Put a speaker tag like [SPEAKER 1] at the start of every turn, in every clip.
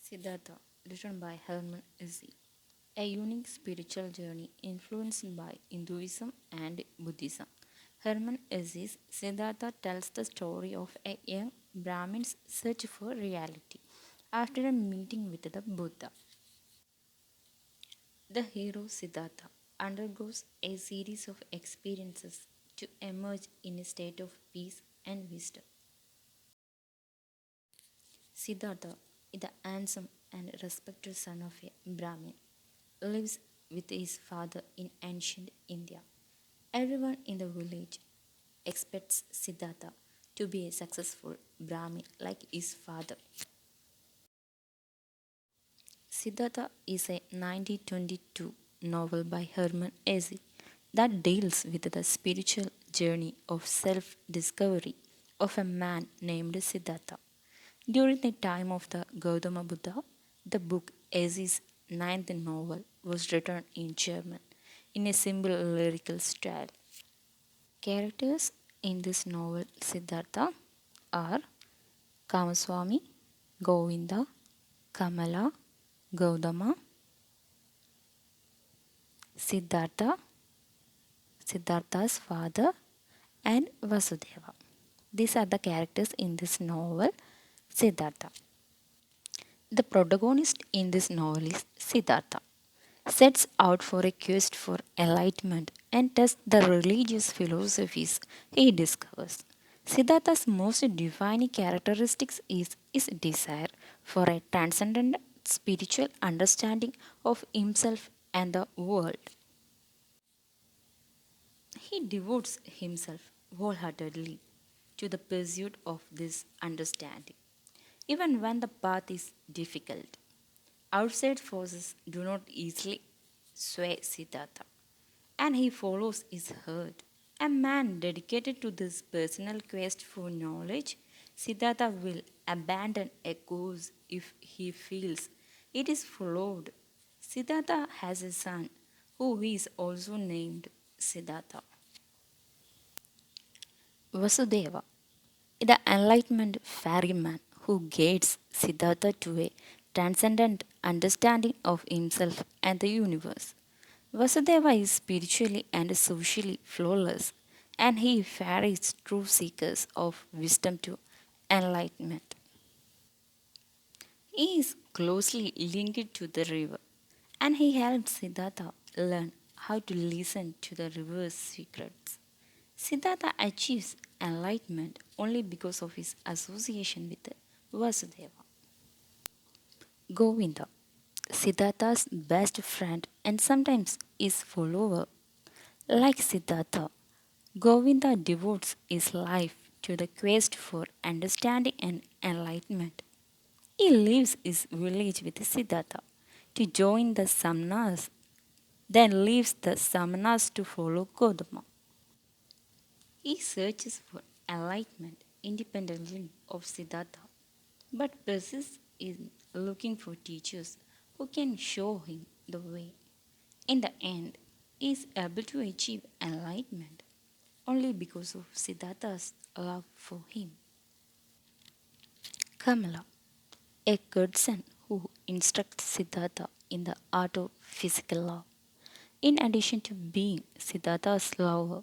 [SPEAKER 1] Siddharta, written by Herman Hesse, a unique spiritual journey influenced by Hinduism and Buddhism. Herman Hesse's Siddhartha tells the story of a young Brahmin's search for reality after a meeting with the Buddha. The hero Siddhartha undergoes a series of experiences to emerge in a state of peace and wisdom. Siddhartha is the handsome and respected son of a Brahmin, lives with his father in ancient India. Everyone in the village expects Siddhartha to be a successful Brahmin like his father. Siddhartha is a 1922 novel by Herman Hesse that deals with the spiritual journey of self discovery of a man named Siddhartha. During the time of the Gautama Buddha, the book Hesse's ninth novel was written in German in a simple lyrical style. Characters in this novel Siddhartha are Kamaswami, Govinda, Kamala, Gautama, Siddhartha, Siddhartha's father, and Vasudeva. These are the characters in this novel Siddhartha. The protagonist in this novel is Siddhartha, sets out for a quest for enlightenment and tests the religious philosophies he discovers. Siddhartha's most defining characteristics is his desire for a transcendent spiritual understanding of himself and the world. He devotes himself wholeheartedly to the pursuit of this understanding, even when the path is difficult. Outside forces do not easily sway Siddhartha, and he follows his heart. A man dedicated to this personal quest for knowledge, Siddhartha will abandon a course if he feels it is followed. Siddhartha has a son who is also named Siddhartha. Vasudeva, the enlightenment ferryman who guides Siddhartha to a transcendent understanding of himself and the universe. Vasudeva is spiritually and socially flawless, and he ferries true seekers of wisdom to enlightenment. He is closely linked to the river, and he helps Siddhartha learn how to listen to the river's secrets. Siddhartha achieves enlightenment only because of his association with Vasudeva. Govinda, Siddhartha's best friend and sometimes his follower. Like Siddhartha, Govinda devotes his life to the quest for understanding and enlightenment. He leaves his village with Siddhartha to join the Samanas, then leaves the Samanas to follow Gautama. He searches for enlightenment independently of Siddhartha, but persists in looking for teachers who can show him the way. In the end, he is able to achieve enlightenment only because of Siddhartha's love for him. Kamala, a godson who instructs Siddhartha in the art of physical law. In addition to being Siddhartha's lover,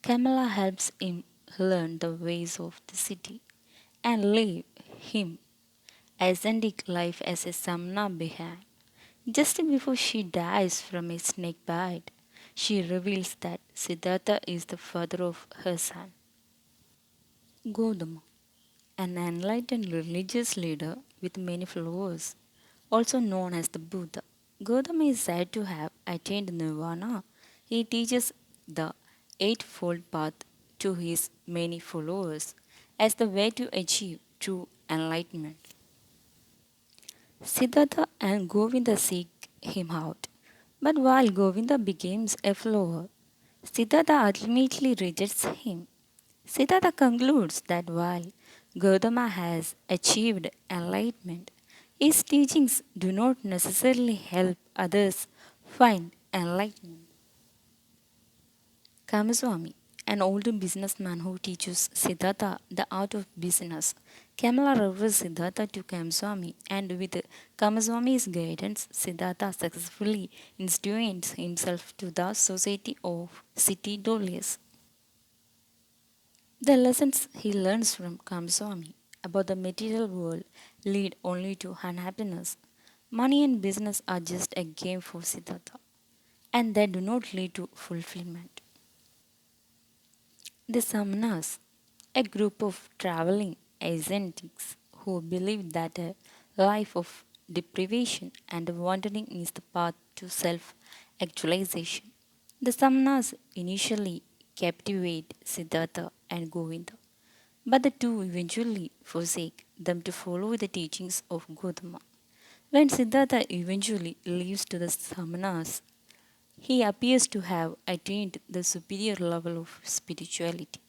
[SPEAKER 1] Kamala helps him learn the ways of the city and leave him ascetic life as a samana behind. Just before she dies from a snake bite, she reveals that Siddhartha is the father of her son. Gautama, an enlightened religious leader with many followers, also known as the Buddha. Gautama is said to have attained nirvana. He teaches the Eightfold Path to his many followers as the way to achieve true enlightenment. Siddhartha and Govinda seek him out, but while Govinda becomes a follower, Siddhartha ultimately rejects him. Siddhartha concludes that while Gautama has achieved enlightenment, his teachings do not necessarily help others find enlightenment. Kamaswamy, an older businessman who teaches Siddhartha the art of business, Kamala refers Siddhartha to Kamaswami, and with Kamaswami's guidance, Siddhartha successfully institutes himself to the society of city dwellers. The lessons he learns from Kamaswami about the material world lead only to unhappiness. Money and business are just a game for Siddhartha, and they do not lead to fulfillment. The Samanas, a group of traveling ascetics who believe that a life of deprivation and wandering is the path to self actualization. The Samanas initially captivate Siddhartha and Govinda, but the two eventually forsake them to follow the teachings of Gautama. When Siddhartha eventually leaves to the Samanas, he appears to have attained the superior level of spirituality.